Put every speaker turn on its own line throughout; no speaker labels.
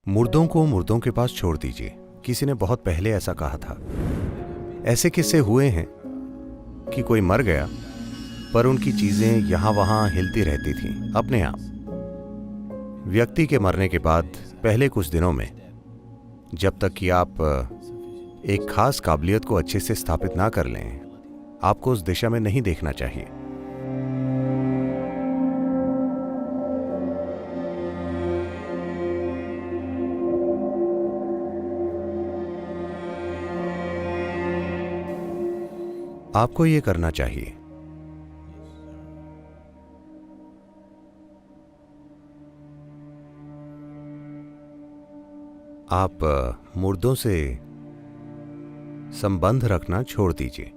मुर्दों को मुर्दों के पास छोड़ दीजिए। किसी ने बहुत पहले ऐसा कहा था। ऐसे किस्से हुए हैं कि कोई मर गया पर उनकी चीजें यहां वहां हिलती रहती थीं अपने आप। व्यक्ति के मरने के बाद पहले कुछ दिनों में, जब तक कि आप एक खास काबिलियत को अच्छे से स्थापित ना कर लें, आपको उस दिशा में नहीं देखना चाहिए। आपको ये करना चाहिए। आप मुर्दों से संबंध रखना छोड़ दीजिए।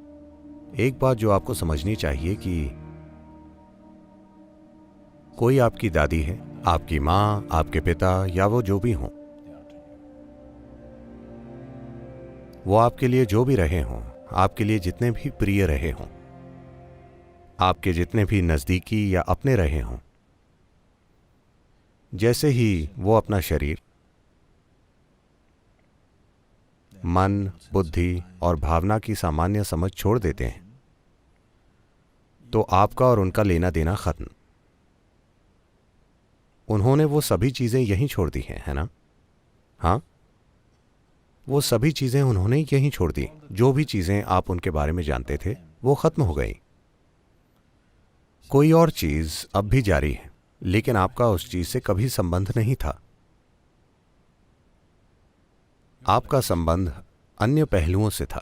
एक बात जो आपको समझनी चाहिए कि कोई आपकी दादी है, आपकी मां, आपके पिता या वो जो भी हों, वो आपके लिए जो भी रहे हों, आपके लिए जितने भी प्रिय रहे हों, आपके जितने भी नजदीकी या अपने रहे हों, जैसे ही वो अपना शरीर, मन, बुद्धि और भावना की सामान्य समझ छोड़ देते हैं, तो आपका और उनका लेना देना खत्म। उन्होंने वो सभी चीजें यहीं छोड़ दी हैं, है ना? हाँ, वो सभी चीजें उन्होंने यहीं छोड़ दी। जो भी चीजें आप उनके बारे में जानते थे वो खत्म हो गई। कोई और चीज अब भी जारी है, लेकिन आपका उस चीज से कभी संबंध नहीं था। आपका संबंध अन्य पहलुओं से था।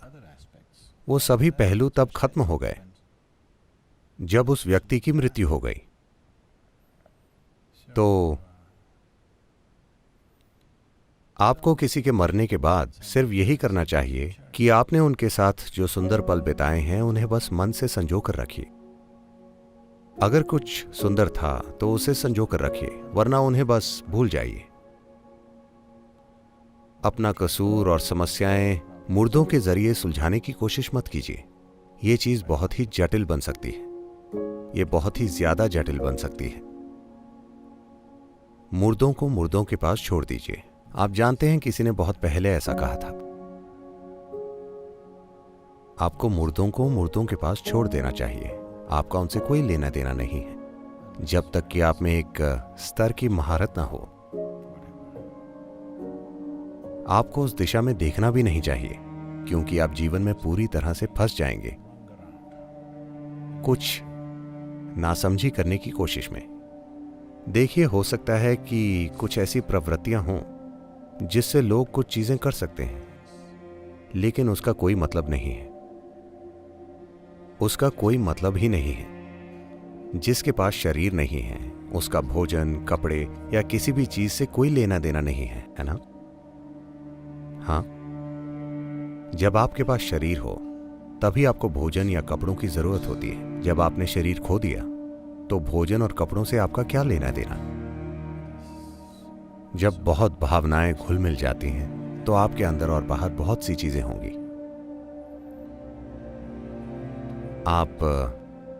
वो सभी पहलू तब खत्म हो गए जब उस व्यक्ति की मृत्यु हो गई। तो आपको किसी के मरने के बाद सिर्फ यही करना चाहिए कि आपने उनके साथ जो सुंदर पल बिताए हैं उन्हें बस मन से संजो कर रखिए। अगर कुछ सुंदर था तो उसे संजो कर रखिए, वरना उन्हें बस भूल जाइए। अपना कसूर और समस्याएं मुर्दों के जरिए सुलझाने की कोशिश मत कीजिए। यह चीज बहुत ही जटिल बन सकती है। यह बहुत ही ज्यादा जटिल बन सकती है। मुर्दों को मुर्दों के पास छोड़ दीजिए। आप जानते हैं, किसी ने बहुत पहले ऐसा कहा था। आपको मुर्दों को मुर्दों के पास छोड़ देना चाहिए। आपका उनसे कोई लेना देना नहीं है, जब तक कि आप में एक स्तर की महारत ना हो। आपको उस दिशा में देखना भी नहीं चाहिए, क्योंकि आप जीवन में पूरी तरह से फंस जाएंगे कुछ नासमझी करने की कोशिश में। देखिए, हो सकता है कि कुछ ऐसी प्रवृत्तियां हों जिससे लोग कुछ चीजें कर सकते हैं, लेकिन उसका कोई मतलब नहीं है। उसका कोई मतलब ही नहीं है। जिसके पास शरीर नहीं है, उसका भोजन, कपड़े या किसी भी चीज से कोई लेना देना नहीं है, है ना? हाँ, जब आपके पास शरीर हो तभी आपको भोजन या कपड़ों की जरूरत होती है। जब आपने शरीर खो दिया तो भोजन और कपड़ों से आपका क्या लेना देना? जब बहुत भावनाएं घुल मिल जाती हैं तो आपके अंदर और बाहर बहुत सी चीजें होंगी। आप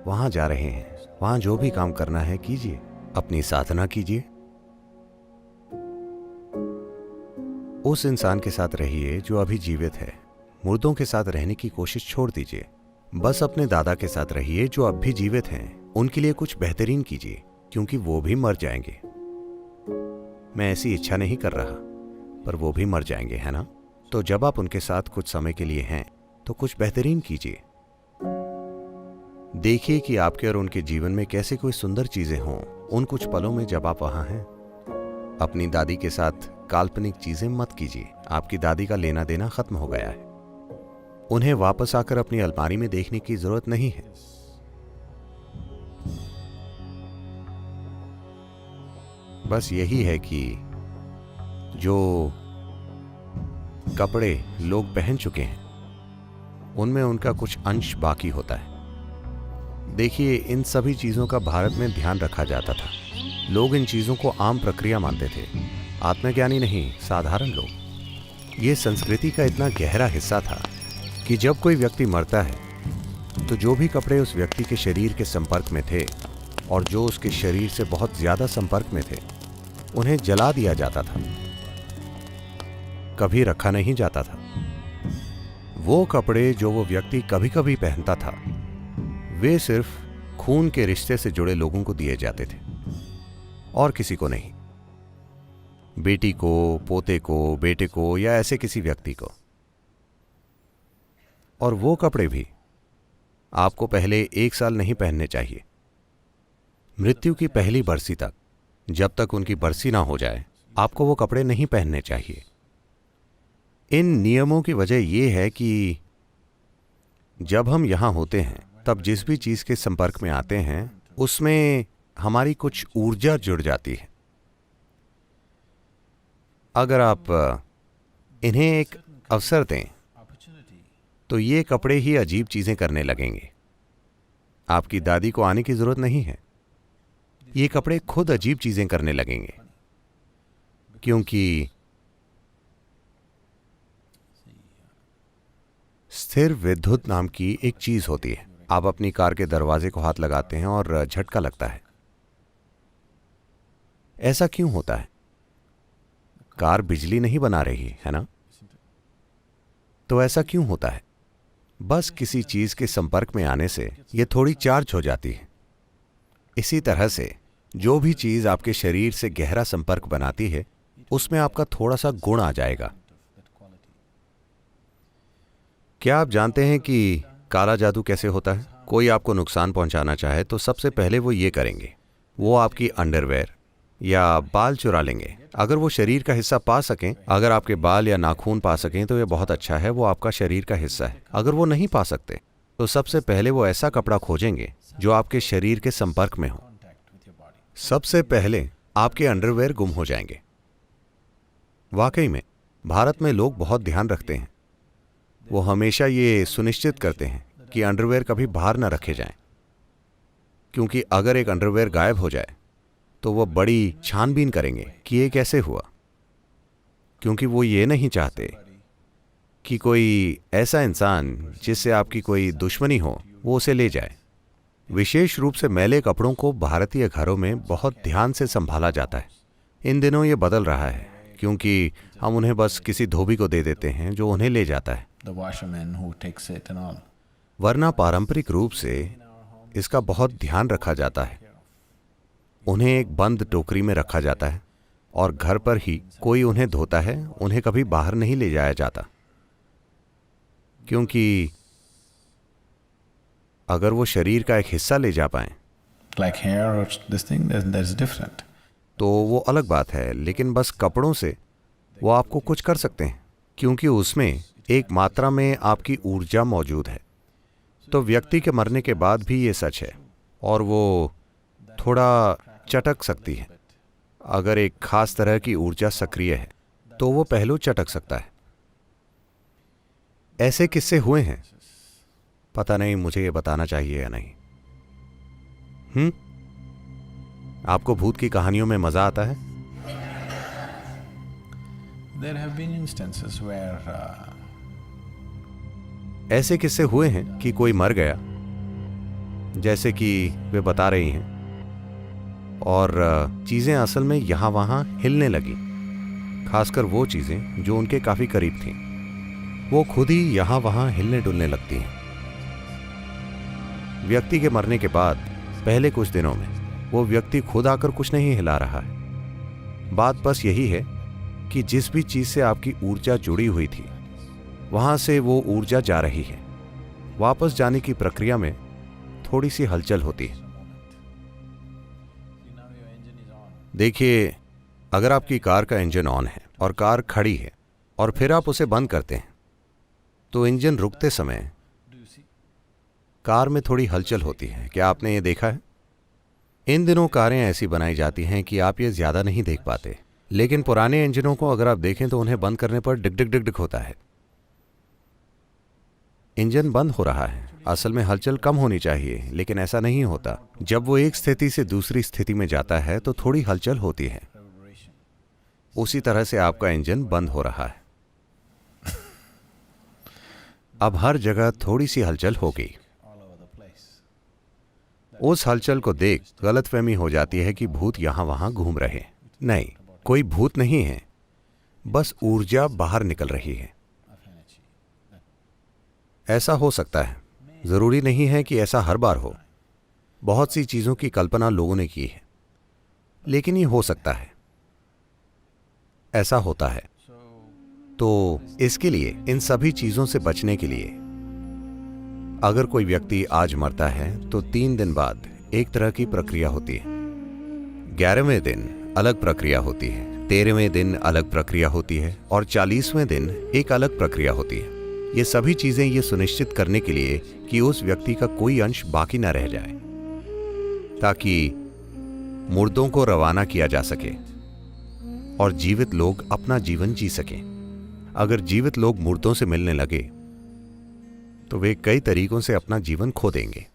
वहां जा रहे हैं, वहां जो भी काम करना है कीजिए, अपनी साधना कीजिए। उस इंसान के साथ रहिए जो अभी जीवित है। मुर्दों के साथ रहने की कोशिश छोड़ दीजिए। बस अपने दादा के साथ रहिए जो अब भी जीवित हैं। उनके लिए कुछ बेहतरीन कीजिए, क्योंकि वो भी मर जाएंगे। मैं ऐसी इच्छा नहीं कर रहा, पर वो भी मर जाएंगे, है ना? तो जब आप उनके साथ कुछ समय के लिए हैं तो कुछ बेहतरीन कीजिए। देखिए कि आपके और उनके जीवन में कैसे कोई सुंदर चीजें हों उन कुछ पलों में जब आप वहां हैं। अपनी दादी के साथ काल्पनिक चीजें मत कीजिए। आपकी दादी का लेना देना खत्म हो गया है। उन्हें वापस आकर अपनी अलमारी में देखने की जरूरत नहीं है। बस यही है कि जो कपड़े लोग पहन चुके हैं उनमें उनका कुछ अंश बाकी होता है। देखिए, इन सभी चीजों का भारत में ध्यान रखा जाता था। लोग इन चीजों को आम प्रक्रिया मानते थे। आत्मज्ञानी नहीं, साधारण लोग। ये संस्कृति का इतना गहरा हिस्सा था कि जब कोई व्यक्ति मरता है तो जो भी कपड़े उस व्यक्ति के शरीर के संपर्क में थे और जो उसके शरीर से बहुत ज्यादा संपर्क में थे, उन्हें जला दिया जाता था। कभी रखा नहीं जाता था। वो कपड़े जो वो व्यक्ति कभी कभी पहनता था वे सिर्फ खून के रिश्ते से जुड़े लोगों को दिए जाते थे और किसी को नहीं। बेटी को, पोते को, बेटे को या ऐसे किसी व्यक्ति को। और वो कपड़े भी आपको पहले 1 साल नहीं पहनने चाहिए। मृत्यु की पहली बरसी तक, जब तक उनकी बरसी ना हो जाए, आपको वो कपड़े नहीं पहनने चाहिए। इन नियमों की वजह यह है कि जब हम यहां होते हैं तब जिस भी चीज के संपर्क में आते हैं उसमें हमारी कुछ ऊर्जा जुड़ जाती है। अगर आप इन्हें एक अवसर दें तो ये कपड़े ही अजीब चीजें करने लगेंगे। आपकी दादी को आने की जरूरत नहीं है, ये कपड़े खुद अजीब चीजें करने लगेंगे, क्योंकि स्थिर विद्युत नाम की एक चीज होती है। आप अपनी कार के दरवाजे को हाथ लगाते हैं और झटका लगता है। ऐसा क्यों होता है? कार बिजली नहीं बना रही है ना? तो ऐसा क्यों होता है? बस किसी चीज के संपर्क में आने से यह थोड़ी चार्ज हो जाती है। इसी तरह से जो भी चीज आपके शरीर से गहरा संपर्क बनाती है उसमें आपका थोड़ा सा गुण आ जाएगा। क्या आप जानते हैं कि काला जादू कैसे होता है? कोई आपको नुकसान पहुंचाना चाहे तो सबसे पहले वो ये करेंगे, वो आपकी अंडरवेयर या बाल चुरा लेंगे। अगर वो शरीर का हिस्सा पा सकें, अगर आपके बाल या नाखून पा सकें तो ये बहुत अच्छा है, वो आपका शरीर का हिस्सा है। अगर वो नहीं पा सकते तो सबसे पहले वो ऐसा कपड़ा खोजेंगे जो आपके शरीर के संपर्क में हो। सबसे पहले आपके अंडरवेयर गुम हो जाएंगे। वाकई में भारत में लोग बहुत ध्यान रखते हैं। वो हमेशा ये सुनिश्चित करते हैं कि अंडरवेयर कभी बाहर न रखे जाएं, क्योंकि अगर एक अंडरवेयर गायब हो जाए तो वो बड़ी छानबीन करेंगे कि ये कैसे हुआ, क्योंकि वो ये नहीं चाहते कि कोई ऐसा इंसान जिससे आपकी कोई दुश्मनी हो वो उसे ले जाए। विशेष रूप से मैले कपड़ों को भारतीय घरों में बहुत ध्यान से संभाला जाता है। इन दिनों ये बदल रहा है क्योंकि हम उन्हें बस किसी धोबी को दे देते हैं जो उन्हें ले जाता है। वरना पारंपरिक रूप से इसका बहुत ध्यान रखा जाता है। उन्हें एक बंद टोकरी में रखा जाता है और घर पर ही कोई उन्हें धोता है। उन्हें कभी बाहर नहीं ले जाया जाता, क्योंकि अगर वो शरीर का एक हिस्सा ले जा पाए तो वो अलग बात है, लेकिन बस कपड़ों से वो आपको कुछ कर सकते हैं, क्योंकि उसमें एक मात्रा में आपकी ऊर्जा मौजूद है। तो व्यक्ति के मरने के बाद भी ये सच है, और वो थोड़ा चटक सकती है। अगर एक खास तरह की ऊर्जा सक्रिय है तो वो पहलू चटक सकता है। ऐसे किस्से हुए हैं, पता नहीं मुझे ये बताना चाहिए या नहीं। आपको भूत की कहानियों में मजा आता है?
There have been instances where
ऐसे किस्से हुए हैं कि कोई मर गया, जैसे कि वे बता रही हैं, और चीजें असल में यहां वहां हिलने लगी, खासकर वो चीजें जो उनके काफी करीब थीं। वो खुद ही यहां वहां हिलने डुलने लगती हैं। व्यक्ति के मरने के बाद पहले कुछ दिनों में वो व्यक्ति खुद आकर कुछ नहीं हिला रहा है। बात बस यही है कि जिस भी चीज से आपकी ऊर्जा जुड़ी हुई थी वहां से वो ऊर्जा जा रही है। वापस जाने की प्रक्रिया में थोड़ी सी हलचल होती है। देखिए, अगर आपकी कार का इंजन ऑन है और कार खड़ी है और फिर आप उसे बंद करते हैं तो इंजन रुकते समय कार में थोड़ी हलचल होती है। क्या आपने ये देखा है? इन दिनों कारें ऐसी बनाई जाती हैं कि आप ये ज्यादा नहीं देख पाते, लेकिन पुराने इंजनों को अगर आप देखें तो उन्हें बंद करने पर डिक डिक डिक डिक होता है। इंजन बंद हो रहा है, असल में हलचल कम होनी चाहिए, लेकिन ऐसा नहीं होता। जब वो एक स्थिति से दूसरी स्थिति में जाता है तो थोड़ी हलचल होती है। उसी तरह से आपका इंजन बंद हो रहा है। अब हर जगह थोड़ी सी हलचल हो गई। उस हलचल को देख गलतफहमी हो जाती है कि भूत यहां वहां घूम रहे। नहीं, कोई भूत नहीं है, बस ऊर्जा बाहर निकल रही है।
of energy.
ऐसा हो सकता है, जरूरी नहीं है कि ऐसा हर बार हो। बहुत सी चीजों की कल्पना लोगों ने की है, लेकिन ये हो सकता है, ऐसा होता है।
So,
तो इसके लिए, इन सभी चीजों से बचने के लिए, अगर कोई व्यक्ति आज मरता है तो 3 दिन बाद एक तरह की प्रक्रिया होती है, 11वें दिन अलग प्रक्रिया होती है, 13वें दिन अलग प्रक्रिया होती है और 40वें दिन एक अलग प्रक्रिया होती है। ये सभी चीजें ये सुनिश्चित करने के लिए कि उस व्यक्ति का कोई अंश बाकी न रह जाए, ताकि मुर्दों को रवाना किया जा सके और जीवित लोग अपना जीवन जी सकें। अगर जीवित लोग मुर्दों से मिलने लगे तो वे कई तरीकों से अपना जीवन खो देंगे।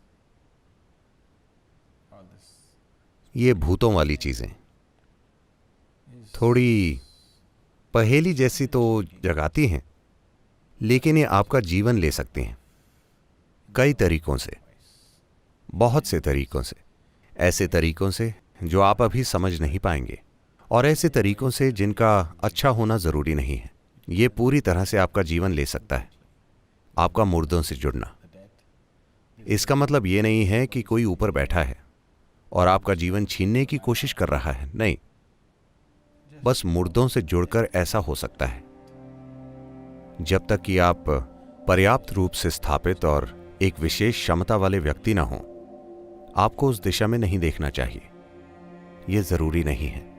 all this
ये भूतों वाली चीजें थोड़ी पहेली जैसी तो जगाती हैं, लेकिन ये आपका जीवन ले सकती हैं कई तरीकों से, बहुत से तरीकों से, ऐसे तरीकों से जो आप अभी समझ नहीं पाएंगे और ऐसे तरीकों से जिनका अच्छा होना जरूरी नहीं है। ये पूरी तरह से आपका जीवन ले सकता है, आपका मुर्दों से जुड़ना।
the dead.
इसका मतलब ये नहीं है कि कोई ऊपर बैठा है और आपका जीवन छीनने की कोशिश कर रहा है, नहीं। बस मुर्दों से जुड़कर ऐसा हो सकता है। जब तक कि आप पर्याप्त रूप से स्थापित और एक विशेष क्षमता वाले व्यक्ति ना हो, आपको उस दिशा में नहीं देखना चाहिए। यह जरूरी नहीं है।